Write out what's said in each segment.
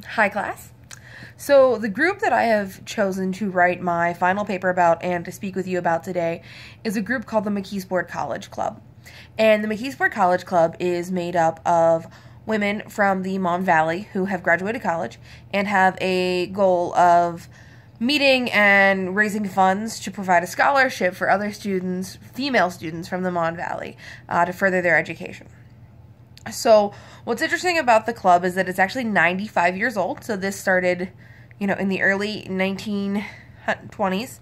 Hi, class. So, the group that I have chosen to write my final paper about and to speak with you about today is a group called the McKeesport College Club. And the McKeesport College Club is made up of women from the Mon Valley who have graduated college and have a goal of meeting and raising funds to provide a scholarship for other students, female students from the Mon Valley, to further their education. So, what's interesting about the club is that it's actually 95 years old. So, this started, in the early 1920s.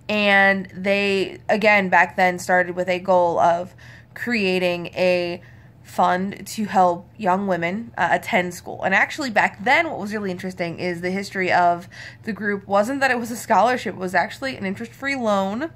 And they, again, back then started with a goal of creating a fund to help young women attend school. And actually, back then, what was really interesting is the history of the group wasn't that it was a scholarship, it was actually an interest-free loan.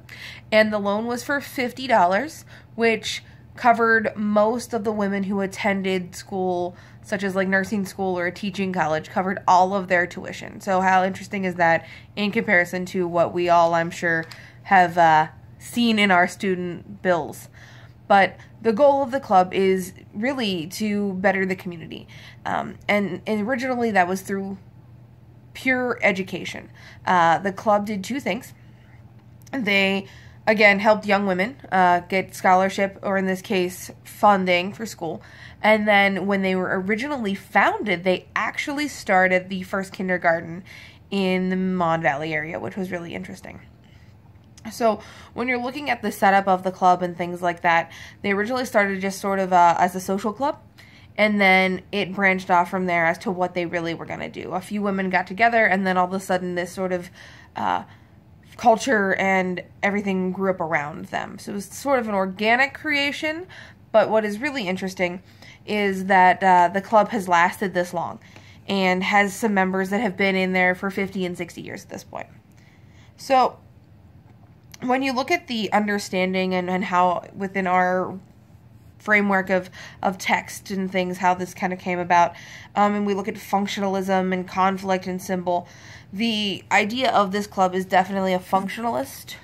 And the loan was for $50, which covered most of the women who attended school, such as like nursing school or a teaching college, covered all of their tuition. So how interesting is that in comparison to what we all, I'm sure, have seen in our student bills? But the goal of the club is really to better the community. And originally that was through pure education. The club did two things. They again, helped young women get scholarship, or in this case, funding for school. And then when they were originally founded, they actually started the first kindergarten in the Mon Valley area, which was really interesting. So when you're looking at the setup of the club and things like that, they originally started just sort of as a social club. And then it branched off from there as to what they really were going to do. A few women got together, and then all of a sudden this sort of culture and everything grew up around them. So it was sort of an organic creation, but what is really interesting is that the club has lasted this long and has some members that have been in there for 50 and 60 years at this point. So when you look at the understanding and how within our framework of text and things, how this kind of came about, and we look at functionalism and conflict and symbol, the idea of this club is definitely a functionalist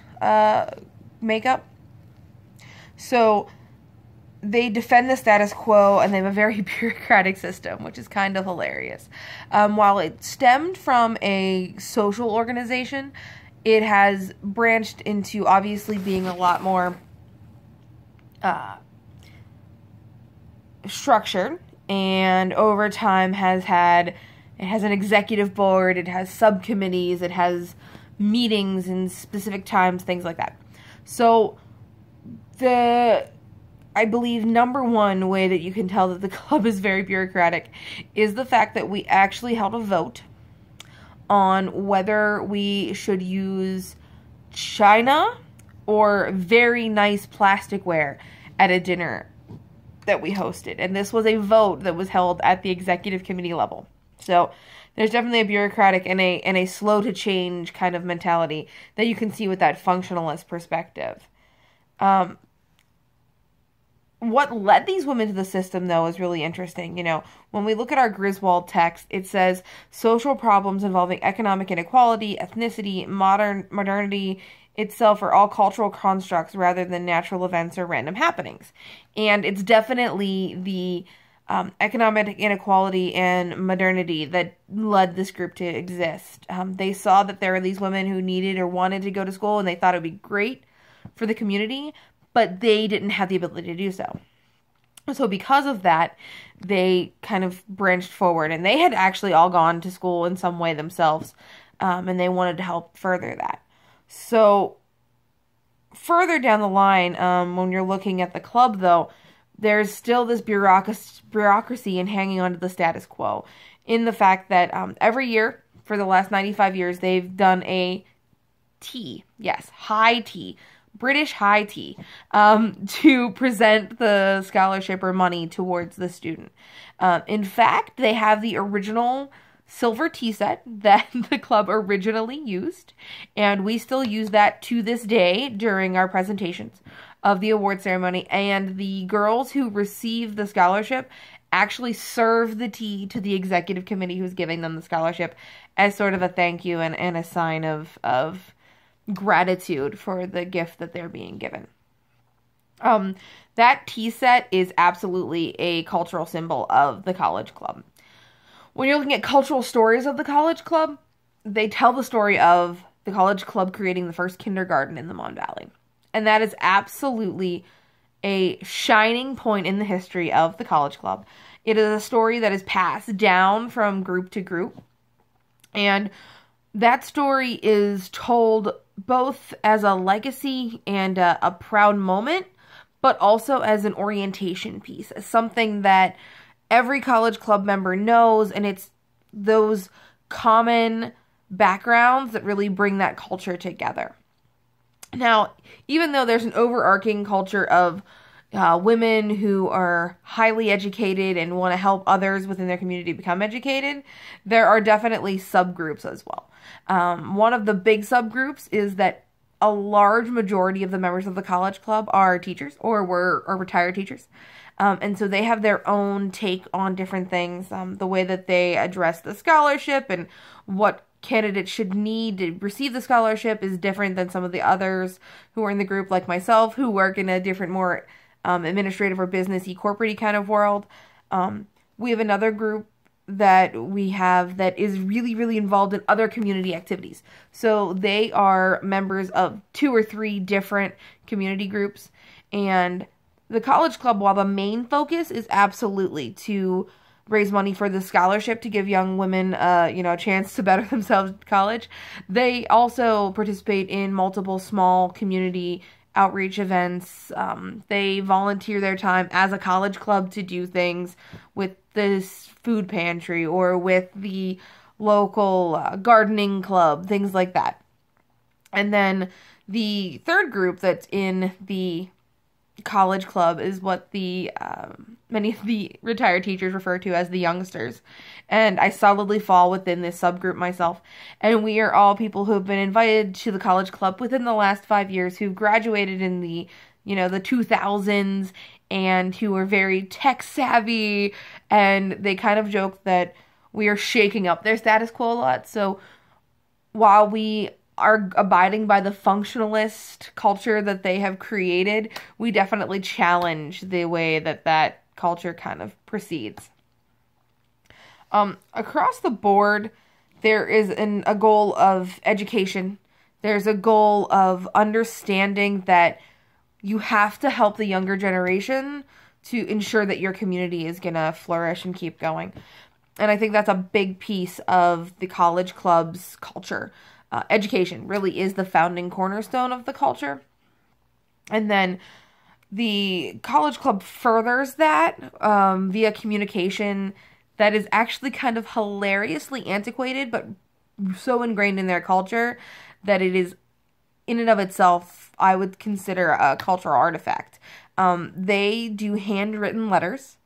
makeup. So they defend the status quo, and they have a very bureaucratic system, which is kind of hilarious. While it stemmed from a social organization, it has branched into obviously being a lot more structured, and over time it has an executive board, it has subcommittees, it has meetings in specific times, things like that. So I believe number one way that you can tell that the club is very bureaucratic is the fact that we actually held a vote on whether we should use china or very nice plasticware at a dinner that we hosted. And this was a vote that was held at the executive committee level. So there's definitely a bureaucratic and a slow to change kind of mentality that you can see with that functionalist perspective. What led these women to the system, though, is really interesting. When we look at our Griswold text, it says social problems involving economic inequality, ethnicity, modernity itself are all cultural constructs rather than natural events or random happenings. And it's definitely the economic inequality and modernity that led this group to exist. They saw that there were these women who needed or wanted to go to school, and they thought it would be great for the community, but they didn't have the ability to do so. So because of that, they kind of branched forward, and they had actually all gone to school in some way themselves, and they wanted to help further that. So further down the line, when you're looking at the club, though, there's still this bureaucracy and hanging on to the status quo in the fact that every year for the last 95 years, they've done a tea. Yes, high tea. British high tea to present the scholarship or money towards the student. In fact, they have the original silver tea set that the club originally used, and we still use that to this day during our presentations of the award ceremony. And the girls who receive the scholarship actually serve the tea to the executive committee who's giving them the scholarship as sort of a thank you and a sign of gratitude for the gift that they're being given. That tea set is absolutely a cultural symbol of the college club. When you're looking at cultural stories of the college club, they tell the story of the college club creating the first kindergarten in the Mon Valley. And that is absolutely a shining point in the history of the college club. It is a story that is passed down from group to group. And that story is told both as a legacy and a proud moment, but also as an orientation piece, as something that every college club member knows, and it's those common backgrounds that really bring that culture together. Now, even though there's an overarching culture of women who are highly educated and want to help others within their community become educated, there are definitely subgroups as well. One of the big subgroups is that a large majority of the members of the college club are teachers or retired teachers. And so they have their own take on different things, the way that they address the scholarship and what candidates should need to receive the scholarship is different than some of the others who are in the group, like myself, who work in a different, more administrative or business-y, corporate-y kind of world. We have another group that we have that is really, really involved in other community activities. So they are members of 2 or 3 different community groups. And the college club, while the main focus is absolutely to raise money for the scholarship to give young women, a chance to better themselves at college, they also participate in multiple small community outreach events. They volunteer their time as a college club to do things with this food pantry or with the local gardening club, things like that. And then the third group that's in the college club is what the many of the retired teachers refer to as the youngsters. And I solidly fall within this subgroup myself. And we are all people who have been invited to the college club within the last 5 years, who've graduated in the 2000s and who are very tech savvy. And they kind of joke that we are shaking up their status quo a lot. So while we are abiding by the functionalist culture that they have created, we definitely challenge the way that culture kind of proceeds. Across the board, there is a goal of education. There's a goal of understanding that you have to help the younger generation to ensure that your community is going to flourish and keep going. And I think that's a big piece of the college club's culture. Education really is the founding cornerstone of the culture. And then the college club furthers that via communication that is actually kind of hilariously antiquated, but so ingrained in their culture that it is, in and of itself, I would consider a cultural artifact. They do handwritten letters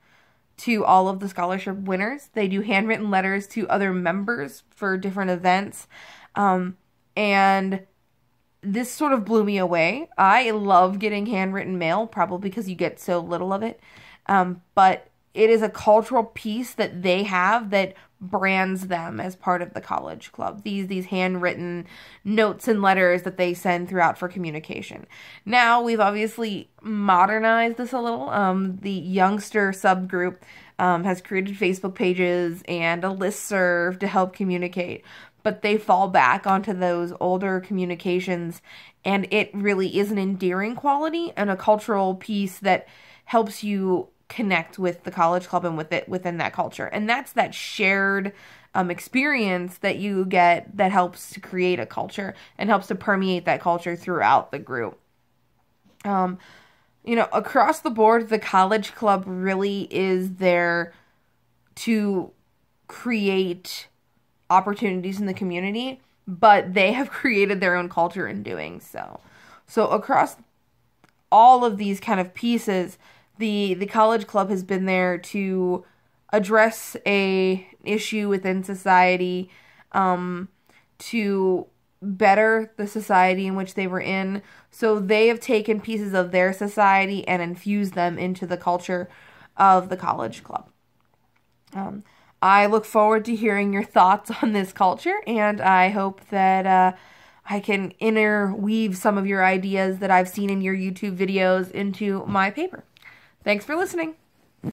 to all of the scholarship winners. They do handwritten letters to other members for different events. And this sort of blew me away. I love getting handwritten mail, probably because you get so little of it. But it is a cultural piece that they have that brands them as part of the college club. These handwritten notes and letters that they send throughout for communication. Now, we've obviously modernized this a little. The youngster subgroup has created Facebook pages and a listserv to help communicate. But they fall back onto those older communications, and it really is an endearing quality and a cultural piece that helps you connect with the college club and with it within that culture. And that's that shared experience that you get that helps to create a culture and helps to permeate that culture throughout the group. Across the board, the college club really is there to create opportunities in the community, but they have created their own culture in doing so. So across all of these kind of pieces, the college club has been there to address a issue within society, to better the society in which they were in. So they have taken pieces of their society and infused them into the culture of the college club. I look forward to hearing your thoughts on this culture, and I hope that I can interweave some of your ideas that I've seen in your YouTube videos into my paper. Thanks for listening.